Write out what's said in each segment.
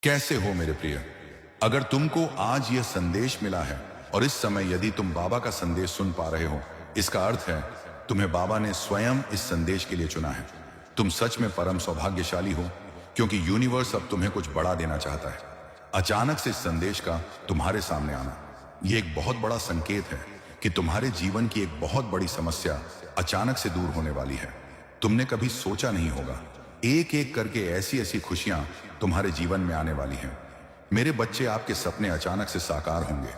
कैसे हो मेरे प्रिय। अगर तुमको आज यह संदेश मिला है और इस समय यदि तुम बाबा का संदेश सुन पा रहे हो, इसका अर्थ है तुम्हें बाबा ने स्वयं इस संदेश के लिए चुना है। तुम सच में परम सौभाग्यशाली हो, क्योंकि यूनिवर्स अब तुम्हें कुछ बड़ा देना चाहता है। अचानक से इस संदेश का तुम्हारे सामने आना यह एक बहुत बड़ा संकेत है कि तुम्हारे जीवन की एक बहुत बड़ी समस्या अचानक से दूर होने वाली है। तुमने कभी सोचा नहीं होगा, एक एक करके ऐसी ऐसी खुशियां तुम्हारे जीवन में आने वाली हैं। मेरे बच्चे, आपके सपने अचानक से साकार होंगे।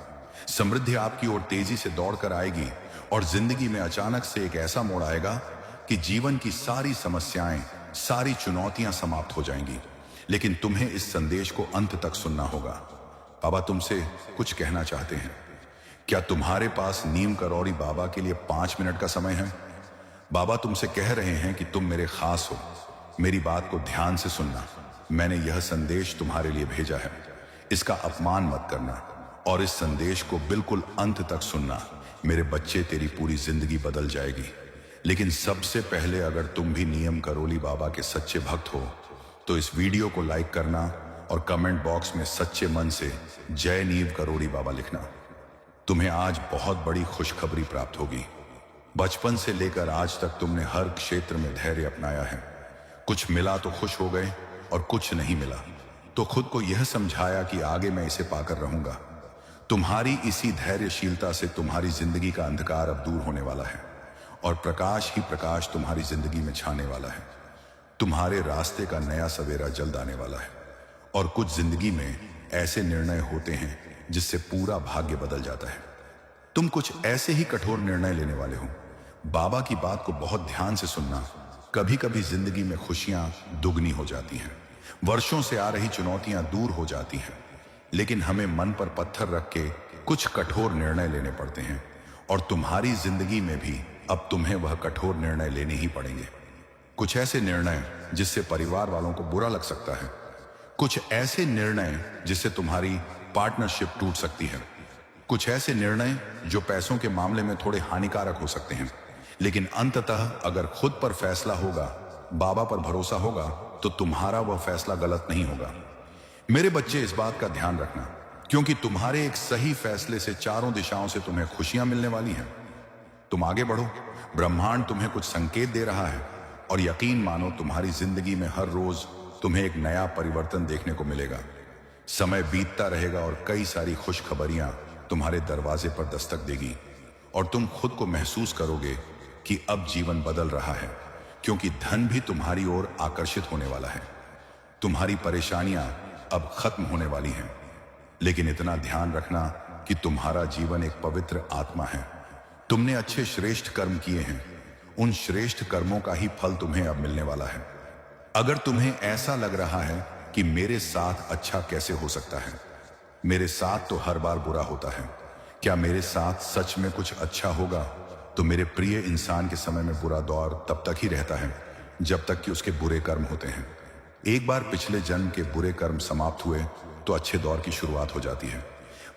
समृद्धि आपकी ओर तेजी से दौड़कर आएगी और जिंदगी में अचानक से एक ऐसा मोड़ आएगा कि जीवन की सारी समस्याएं, सारी चुनौतियां समाप्त हो जाएंगी। लेकिन तुम्हें इस संदेश को अंत तक सुनना होगा। बाबा तुमसे कुछ कहना चाहते हैं। क्या तुम्हारे पास नीम करौरी बाबा के लिए 5 मिनट का समय है? बाबा तुमसे कह रहे हैं कि तुम मेरे खास हो। मेरी बात को ध्यान से सुनना। मैंने यह संदेश तुम्हारे लिए भेजा है, इसका अपमान मत करना और इस संदेश को बिल्कुल अंत तक सुनना। मेरे बच्चे, तेरी पूरी जिंदगी बदल जाएगी। लेकिन सबसे पहले, अगर तुम भी नीम करौली बाबा के सच्चे भक्त हो तो इस वीडियो को लाइक करना और कमेंट बॉक्स में सच्चे मन से जय नीम करौली बाबा लिखना। तुम्हें आज बहुत बड़ी खुशखबरी प्राप्त होगी। बचपन से लेकर आज तक तुमने हर क्षेत्र में धैर्य अपनाया है। कुछ मिला तो खुश हो गए और कुछ नहीं मिला तो खुद को यह समझाया कि आगे मैं इसे पाकर रहूंगा। तुम्हारी इसी धैर्यशीलता से तुम्हारी जिंदगी का अंधकार अब दूर होने वाला है और प्रकाश ही प्रकाश तुम्हारी जिंदगी में छाने वाला है। तुम्हारे रास्ते का नया सवेरा जल्द आने वाला है और कुछ जिंदगी में ऐसे निर्णय होते हैं जिससे पूरा भाग्य बदल जाता है। तुम कुछ ऐसे ही कठोर निर्णय लेने वाले हो। बाबा की बात को बहुत ध्यान से सुनना। कभी कभी जिंदगी में खुशियां दुगनी हो जाती हैं, वर्षों से आ रही चुनौतियां दूर हो जाती हैं, लेकिन हमें मन पर पत्थर रख के कुछ कठोर निर्णय लेने पड़ते हैं और तुम्हारी जिंदगी में भी अब तुम्हें वह कठोर निर्णय लेने ही पड़ेंगे। कुछ ऐसे निर्णय जिससे परिवार वालों को बुरा लग सकता है, कुछ ऐसे निर्णय जिससे तुम्हारी पार्टनरशिप टूट सकती है, कुछ ऐसे निर्णय जो पैसों के मामले में थोड़े हानिकारक हो सकते हैं। लेकिन अंततः अगर खुद पर फैसला होगा, बाबा पर भरोसा होगा, तो तुम्हारा वह फैसला गलत नहीं होगा। मेरे बच्चे, इस बात का ध्यान रखना, क्योंकि तुम्हारे एक सही फैसले से चारों दिशाओं से तुम्हें खुशियां मिलने वाली हैं। तुम आगे बढ़ो, ब्रह्मांड तुम्हें कुछ संकेत दे रहा है और यकीन मानो, तुम्हारी जिंदगी में हर रोज तुम्हें एक नया परिवर्तन देखने को मिलेगा। समय बीतता रहेगा और कई सारी खुशखबरियां तुम्हारे दरवाजे पर दस्तक देगी और तुम खुद को महसूस करोगे कि अब जीवन बदल रहा है, क्योंकि धन भी तुम्हारी ओर आकर्षित होने वाला है। तुम्हारी परेशानियां अब खत्म होने वाली हैं। लेकिन इतना ध्यान रखना कि तुम्हारा जीवन एक पवित्र आत्मा है। तुमने अच्छे श्रेष्ठ कर्म किए हैं, उन श्रेष्ठ कर्मों का ही फल तुम्हें अब मिलने वाला है। अगर तुम्हें ऐसा लग रहा है कि मेरे साथ अच्छा कैसे हो सकता है, मेरे साथ तो हर बार बुरा होता है, क्या मेरे साथ सच में कुछ अच्छा होगा? तो मेरे प्रिय इंसान के समय में बुरा दौर तब तक ही रहता है जब तक कि उसके बुरे कर्म होते हैं। एक बार पिछले जन्म के बुरे कर्म समाप्त हुए तो अच्छे दौर की शुरुआत हो जाती है।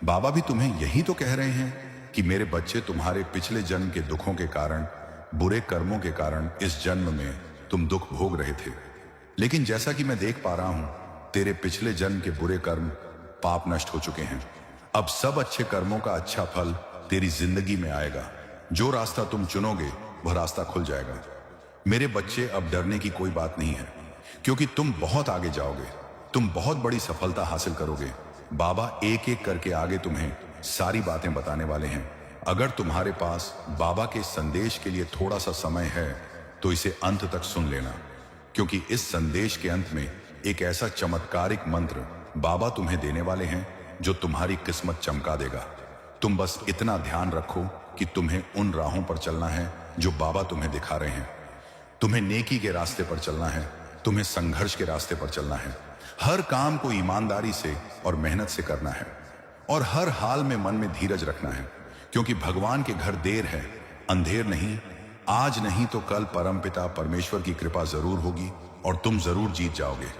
बाबा भी तुम्हें यही तो कह रहे हैं कि मेरे बच्चे, तुम्हारे पिछले जन्म के दुखों के कारण, बुरे कर्मों के कारण इस जन्म में तुम दुख भोग रहे थे। लेकिन जैसा कि मैं देख पा रहा हूं, तेरे पिछले जन्म के बुरे कर्म पाप नष्ट हो चुके हैं। अब सब अच्छे कर्मों का अच्छा फल तेरी जिंदगी में आएगा। जो रास्ता तुम चुनोगे वह रास्ता खुल जाएगा। मेरे बच्चे, अब डरने की कोई बात नहीं है, क्योंकि तुम बहुत आगे जाओगे। तुम बहुत बड़ी सफलता हासिल करोगे। बाबा एक एक करके आगे तुम्हें सारी बातें बताने वाले हैं। अगर तुम्हारे पास बाबा के संदेश के लिए थोड़ा सा समय है तो इसे अंत तक सुन लेना, क्योंकि इस संदेश के अंत में एक ऐसा चमत्कारिक मंत्र बाबा तुम्हें देने वाले हैं जो तुम्हारी किस्मत चमका देगा। तुम बस इतना ध्यान रखो कि तुम्हें उन राहों पर चलना है जो बाबा तुम्हें दिखा रहे हैं। तुम्हें नेकी के रास्ते पर चलना है, तुम्हें संघर्ष के रास्ते पर चलना है। हर काम को ईमानदारी से और मेहनत से करना है और हर हाल में मन में धीरज रखना है, क्योंकि भगवान के घर देर है, अंधेर नहीं। आज नहीं तो कल परमपिता परमेश्वर की कृपा जरूर होगी और तुम जरूर जीत जाओगे।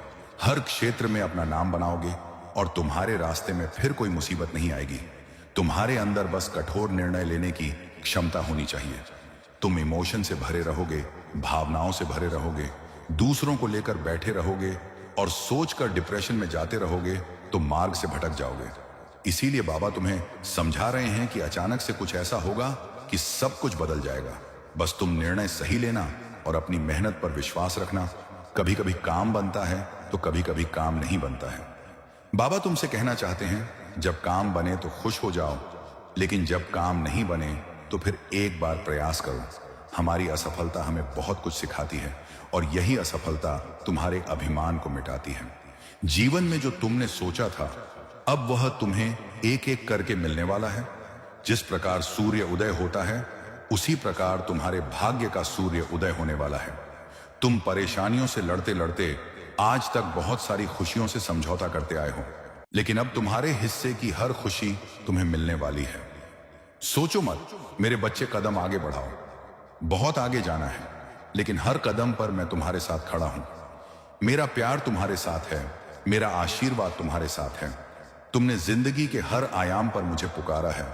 हर क्षेत्र में अपना नाम बनाओगे और तुम्हारे रास्ते में फिर कोई मुसीबत नहीं आएगी। तुम्हारे अंदर बस कठोर निर्णय लेने की क्षमता होनी चाहिए। तुम इमोशन से भरे रहोगे, भावनाओं से भरे रहोगे, दूसरों को लेकर बैठे रहोगे और सोचकर डिप्रेशन में जाते रहोगे तो मार्ग से भटक जाओगे। इसीलिए बाबा तुम्हें समझा रहे हैं कि अचानक से कुछ ऐसा होगा कि सब कुछ बदल जाएगा। बस तुम निर्णय सही लेना और अपनी मेहनत पर विश्वास रखना। कभी कभी काम बनता है तो कभी कभी काम नहीं बनता है। बाबा तुमसे कहना चाहते हैं, जब काम बने तो खुश हो जाओ, लेकिन जब काम नहीं बने तो फिर एक बार प्रयास करो। हमारी असफलता हमें बहुत कुछ सिखाती है और यही असफलता तुम्हारे अभिमान को मिटाती है। जीवन में जो तुमने सोचा था अब वह तुम्हें एक एक करके मिलने वाला है। जिस प्रकार सूर्य उदय होता है उसी प्रकार तुम्हारे भाग्य का सूर्य उदय होने वाला है। तुम परेशानियों से लड़ते लड़ते आज तक बहुत सारी खुशियों से समझौता करते आए हो, लेकिन अब तुम्हारे हिस्से की हर खुशी तुम्हें मिलने वाली है। सोचो मत, मेरे बच्चे कदम आगे बढ़ाओ। बहुत आगे जाना है, लेकिन हर कदम पर मैं तुम्हारे साथ खड़ा हूं। मेरा प्यार तुम्हारे साथ है, मेरा आशीर्वाद तुम्हारे साथ है। तुमने जिंदगी के हर आयाम पर मुझे पुकारा है,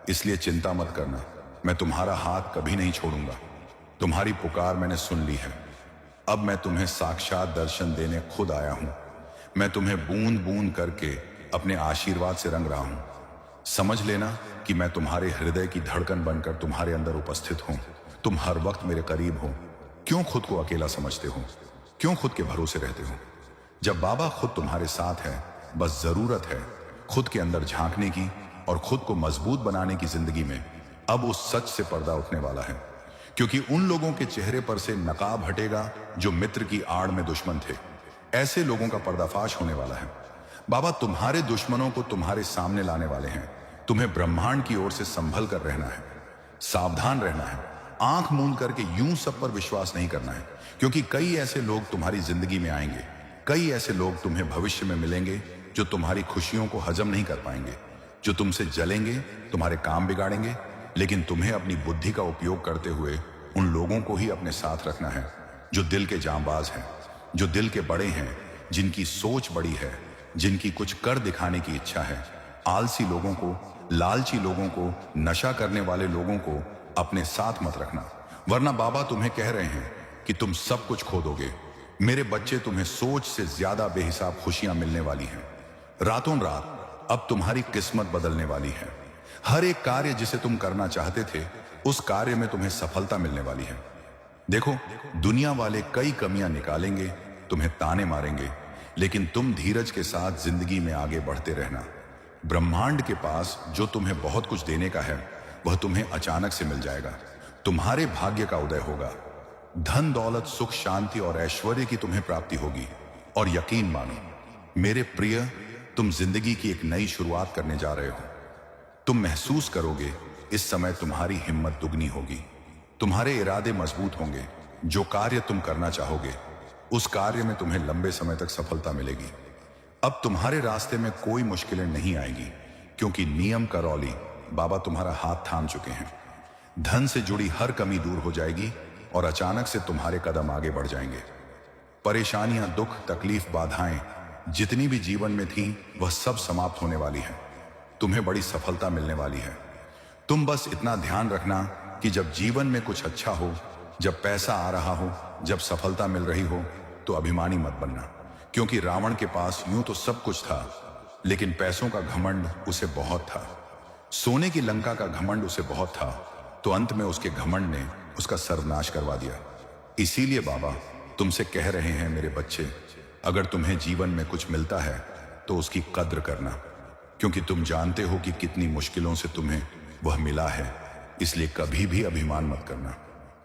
इसलिए चिंता मत करना। मैं तुम्हारा हाथ कभी नहीं छोड़ूंगा। तुम्हारी पुकार मैंने सुन ली है। अब मैं तुम्हें साक्षात दर्शन देने खुद आया हूं। मैं तुम्हें बूंद बूंद करके अपने आशीर्वाद से रंग रहा हूं। समझ लेना कि मैं तुम्हारे हृदय की धड़कन बनकर तुम्हारे अंदर उपस्थित हूं। तुम हर वक्त मेरे करीब हो। क्यों खुद को अकेला समझते हो? क्यों खुद के भरोसे रहते हो? जब बाबा खुद तुम्हारे साथ है, बस जरूरत है खुद के अंदर झांकने की और खुद को मजबूत बनाने की। जिंदगी में अब उस सच से पर्दा उठने वाला है, क्योंकि उन लोगों के चेहरे पर से नकाब हटेगा जो मित्र की आड़ में दुश्मन थे। ऐसे लोगों का पर्दाफाश होने वाला है। बाबा तुम्हारे दुश्मनों को तुम्हारे सामने लाने वाले हैं। तुम्हें ब्रह्मांड की ओर से संभल कर रहना है, सावधान रहना है। आंख मूंद करके यूं सब पर विश्वास नहीं करना है, क्योंकि कई ऐसे लोग तुम्हारी जिंदगी में आएंगे। कई ऐसे लोग तुम्हें भविष्य में मिलेंगे जो तुम्हारी खुशियों को हजम नहीं कर पाएंगे, जो तुमसे जलेंगे, तुम्हारे काम बिगाड़ेंगे। लेकिन तुम्हें अपनी बुद्धि का उपयोग करते हुए उन लोगों को ही अपने साथ रखना है जो दिल के जांबाज हैं, जो दिल के बड़े हैं, जिनकी सोच बड़ी है, जिनकी कुछ कर दिखाने की इच्छा है। आलसी लोगों को, लालची लोगों को, नशा करने वाले लोगों को अपने साथ मत रखना, वरना बाबा तुम्हें कह रहे हैं कि तुम सब कुछ खो दोगे। मेरे बच्चे, तुम्हें सोच से ज्यादा बेहिसाब खुशियां मिलने वाली हैं। रातों रात अब तुम्हारी किस्मत बदलने वाली है। हर एक कार्य जिसे तुम करना चाहते थे, उस कार्य में तुम्हें सफलता मिलने वाली है। देखो, दुनिया वाले कई कमियां निकालेंगे, तुम्हें ताने मारेंगे, लेकिन तुम धीरज के साथ जिंदगी में आगे बढ़ते रहना। ब्रह्मांड के पास जो तुम्हें बहुत कुछ देने का है, वह तुम्हें अचानक से मिल जाएगा। तुम्हारे भाग्य का उदय होगा। धन दौलत, सुख, शांति और ऐश्वर्य की तुम्हें प्राप्ति होगी। और यकीन मानो मेरे प्रिय, तुम जिंदगी की एक नई शुरुआत करने जा रहे हो। तुम महसूस करोगे इस समय तुम्हारी हिम्मत दुगनी होगी। तुम्हारे इरादे मजबूत होंगे। जो कार्य तुम करना चाहोगे, उस कार्य में तुम्हें लंबे समय तक सफलता मिलेगी। अब तुम्हारे रास्ते में कोई मुश्किलें नहीं आएगी, क्योंकि नियम का रौली बाबा तुम्हारा हाथ थाम चुके हैं। धन से जुड़ी हर कमी दूर हो जाएगी और अचानक से तुम्हारे कदम आगे बढ़ जाएंगे। परेशानियां, दुख, तकलीफ, बाधाएं जितनी भी जीवन में थी, वह सब समाप्त होने वाली है। तुम्हें बड़ी सफलता मिलने वाली है। तुम बस इतना ध्यान रखना कि जब जीवन में कुछ अच्छा हो, जब पैसा आ रहा हो, जब सफलता मिल रही हो, तो अभिमानी मत बनना, क्योंकि रावण के पास यूं तो सब कुछ था, लेकिन पैसों का घमंड उसे बहुत था। सोने की लंका का घमंड उसे बहुत था, तो अंत में उसके घमंड ने उसका सर्वनाश करवा दिया। इसीलिए बाबा तुमसे कह रहे हैं, मेरे बच्चे, अगर तुम्हें जीवन में कुछ मिलता है तो उसकी कद्र करना, क्योंकि तुम जानते हो कि कितनी मुश्किलों से तुम्हें वह मिला है। इसलिए कभी भी अभिमान मत करना,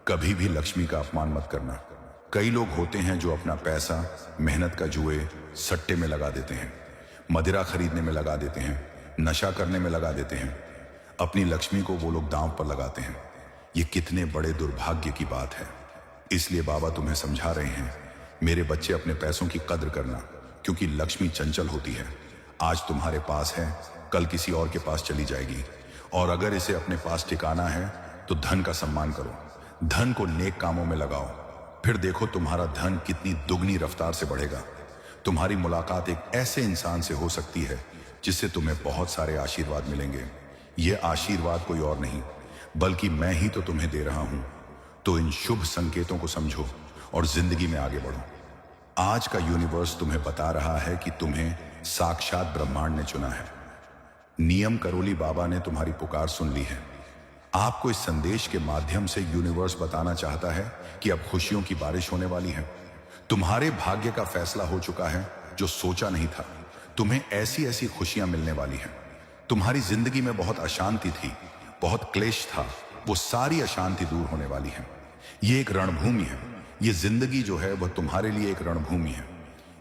कभी भी लक्ष्मी का अपमान मत करना। कई लोग होते हैं जो अपना पैसा मेहनत का जुए, सट्टे में लगा देते हैं, मदिरा खरीदने में लगा देते हैं, नशा करने में लगा देते हैं। अपनी लक्ष्मी को वो लोग दांव पर लगाते हैं। ये कितने बड़े दुर्भाग्य की बात है। इसलिए बाबा तुम्हें समझा रहे हैं, मेरे बच्चे, अपने पैसों की कद्र करना, क्योंकि लक्ष्मी चंचल होती है। आज तुम्हारे पास है, कल किसी और के पास चली जाएगी। और अगर इसे अपने पास टिकाना है तो धन का सम्मान करो, धन को नेक कामों में लगाओ। फिर देखो तुम्हारा धन कितनी दुगनी रफ्तार से बढ़ेगा। तुम्हारी मुलाकात एक ऐसे इंसान से हो सकती है जिससे तुम्हें बहुत सारे आशीर्वाद मिलेंगे। ये आशीर्वाद कोई और नहीं, बल्कि मैं ही तो तुम्हें दे रहा हूं। तो इन शुभ संकेतों को समझो और जिंदगी में आगे बढ़ो। आज का यूनिवर्स तुम्हें बता रहा है कि तुम्हें साक्षात ब्रह्मांड ने चुना है। नियम करोली बाबा ने तुम्हारी पुकार सुन ली है। आपको इस संदेश के माध्यम से यूनिवर्स बताना चाहता है कि अब खुशियों की बारिश होने वाली है। तुम्हारे भाग्य का फैसला हो चुका है। जो सोचा नहीं था, तुम्हें ऐसी ऐसी खुशियां मिलने वाली हैं। तुम्हारी जिंदगी में बहुत अशांति थी, बहुत क्लेश था, वो सारी अशांति दूर होने वाली है। ये एक रणभूमि है। ये जिंदगी जो है वह तुम्हारे लिए एक रणभूमि है।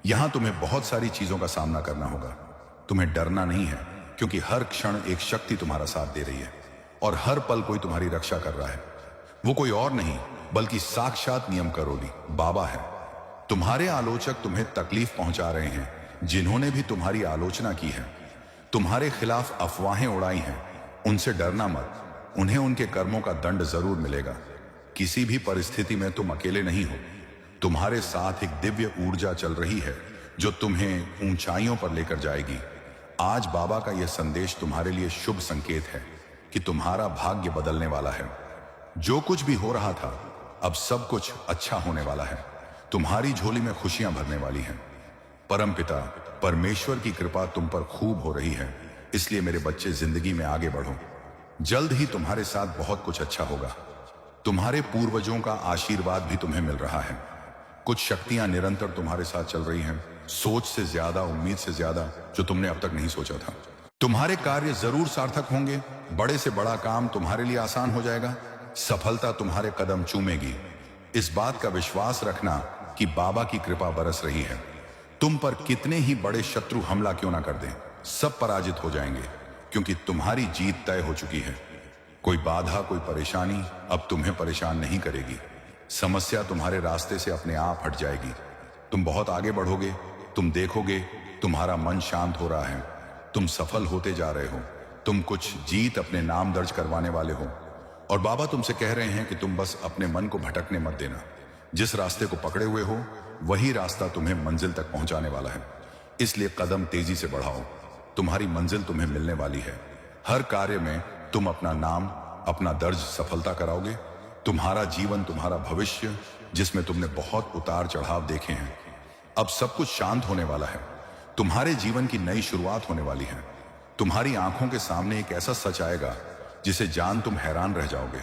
यहां तुम्हें बहुत सारी चीजों का सामना करना होगा। तुम्हें डरना नहीं है, क्योंकि हर क्षण एक शक्ति तुम्हारा साथ दे रही है और हर पल कोई तुम्हारी रक्षा कर रहा है। वो कोई और नहीं बल्कि साक्षात नियम करोली बाबा है। तुम्हारे आलोचक तुम्हें तकलीफ पहुंचा रहे हैं, जिन्होंने भी तुम्हारी आलोचना की है, तुम्हारे खिलाफ अफवाहें उड़ाई हैं, उनसे डरना मत। उन्हें उनके कर्मों का दंड जरूर मिलेगा। किसी भी परिस्थिति में तुम अकेले नहीं हो। तुम्हारे साथ एक दिव्य ऊर्जा चल रही है जो तुम्हें ऊंचाइयों पर लेकर जाएगी। आज बाबा का यह संदेश तुम्हारे लिए शुभ संकेत है कि तुम्हारा भाग्य बदलने वाला है। जो कुछ भी हो रहा था, अब सब कुछ अच्छा होने वाला है। तुम्हारी झोली में खुशियां भरने वाली हैं। परमपिता परमेश्वर की कृपा तुम पर खूब हो रही है। इसलिए मेरे बच्चे, जिंदगी में आगे बढ़ो। जल्द ही तुम्हारे साथ बहुत कुछ अच्छा होगा। तुम्हारे पूर्वजों का आशीर्वाद भी तुम्हें मिल रहा है। कुछ शक्तियां निरंतर तुम्हारे साथ चल रही हैं, सोच से ज्यादा, उम्मीद से ज्यादा, जो तुमने अब तक नहीं सोचा था। तुम्हारे कार्य जरूर सार्थक होंगे। बड़े से बड़ा काम तुम्हारे लिए आसान हो जाएगा। सफलता तुम्हारे कदम चूमेगी। इस बात का विश्वास रखना कि बाबा की कृपा बरस रही है। तुम पर कितने ही बड़े शत्रु हमला क्यों ना कर दें, सब पराजित हो जाएंगे, क्योंकि तुम्हारी जीत तय हो चुकी है। कोई बाधा, कोई परेशानी अब तुम्हें परेशान नहीं करेगी। समस्या तुम्हारे रास्ते से अपने आप हट जाएगी। तुम बहुत आगे बढ़ोगे। तुम देखोगे तुम्हारा मन शांत हो रहा है। तुम सफल होते जा रहे हो। तुम कुछ जीत अपने नाम दर्ज करवाने वाले हो। और बाबा तुमसे कह रहे हैं कि तुम बस अपने मन को भटकने मत देना। जिस रास्ते को पकड़े हुए हो, वही रास्ता तुम्हें मंजिल तक पहुंचाने वाला है। इसलिए कदम तेजी से बढ़ाओ। तुम्हारी मंजिल तुम्हें मिलने वाली है। हर कार्य में तुम अपना नाम, अपना दर्ज सफलता कराओगे। तुम्हारा जीवन, तुम्हारा भविष्य, जिसमें तुमने बहुत उतार चढ़ाव देखे हैं, अब सब कुछ शांत होने वाला है। तुम्हारे जीवन की नई शुरुआत होने वाली है। तुम्हारी आंखों के सामने एक ऐसा सच आएगा जिसे जान तुम हैरान रह जाओगे।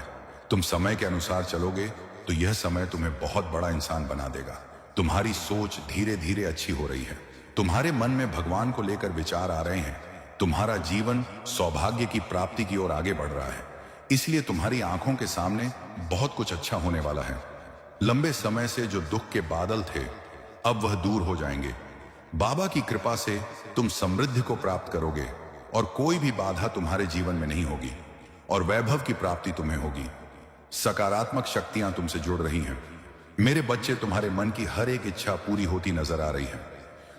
तुम समय के अनुसार चलोगे तो यह समय तुम्हें बहुत बड़ा इंसान बना देगा। तुम्हारी सोच धीरे धीरे अच्छी हो रही है। तुम्हारे मन में भगवान को लेकर विचार आ रहे हैं। तुम्हारा जीवन सौभाग्य की प्राप्ति की ओर आगे बढ़ रहा है। इसलिए तुम्हारी आंखों के सामने बहुत कुछ अच्छा होने वाला है। लंबे समय से जो दुख के बादल थे, अब वह दूर हो जाएंगे। बाबा की कृपा से तुम समृद्धि को प्राप्त करोगे और कोई भी बाधा तुम्हारे जीवन में नहीं होगी और वैभव की प्राप्ति तुम्हें होगी। सकारात्मक शक्तियां तुमसे जुड़ रही हैं। मेरे बच्चे, तुम्हारे मन की हर एक इच्छा पूरी होती नजर आ रही है।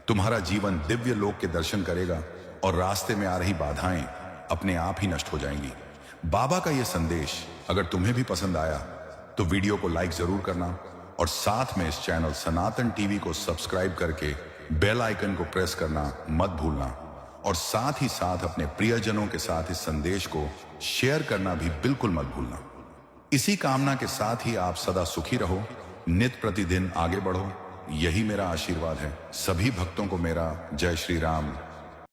तुम्हारा जीवन दिव्य लोक के दर्शन करेगा और रास्ते में आ रही बाधाएं अपने आप ही नष्ट हो जाएंगी। बाबा का यह संदेश अगर तुम्हें भी पसंद आया तो वीडियो को लाइक जरूर करना और साथ में इस चैनल सनातन टीवी को सब्सक्राइब करके बेल आइकन को प्रेस करना मत भूलना। और साथ ही साथ अपने प्रियजनों के साथ इस संदेश को शेयर करना भी बिल्कुल मत भूलना। इसी कामना के साथ ही आप सदा सुखी रहो, नित प्रतिदिन आगे बढ़ो, यही मेरा आशीर्वाद है। सभी भक्तों को मेरा जय श्री राम,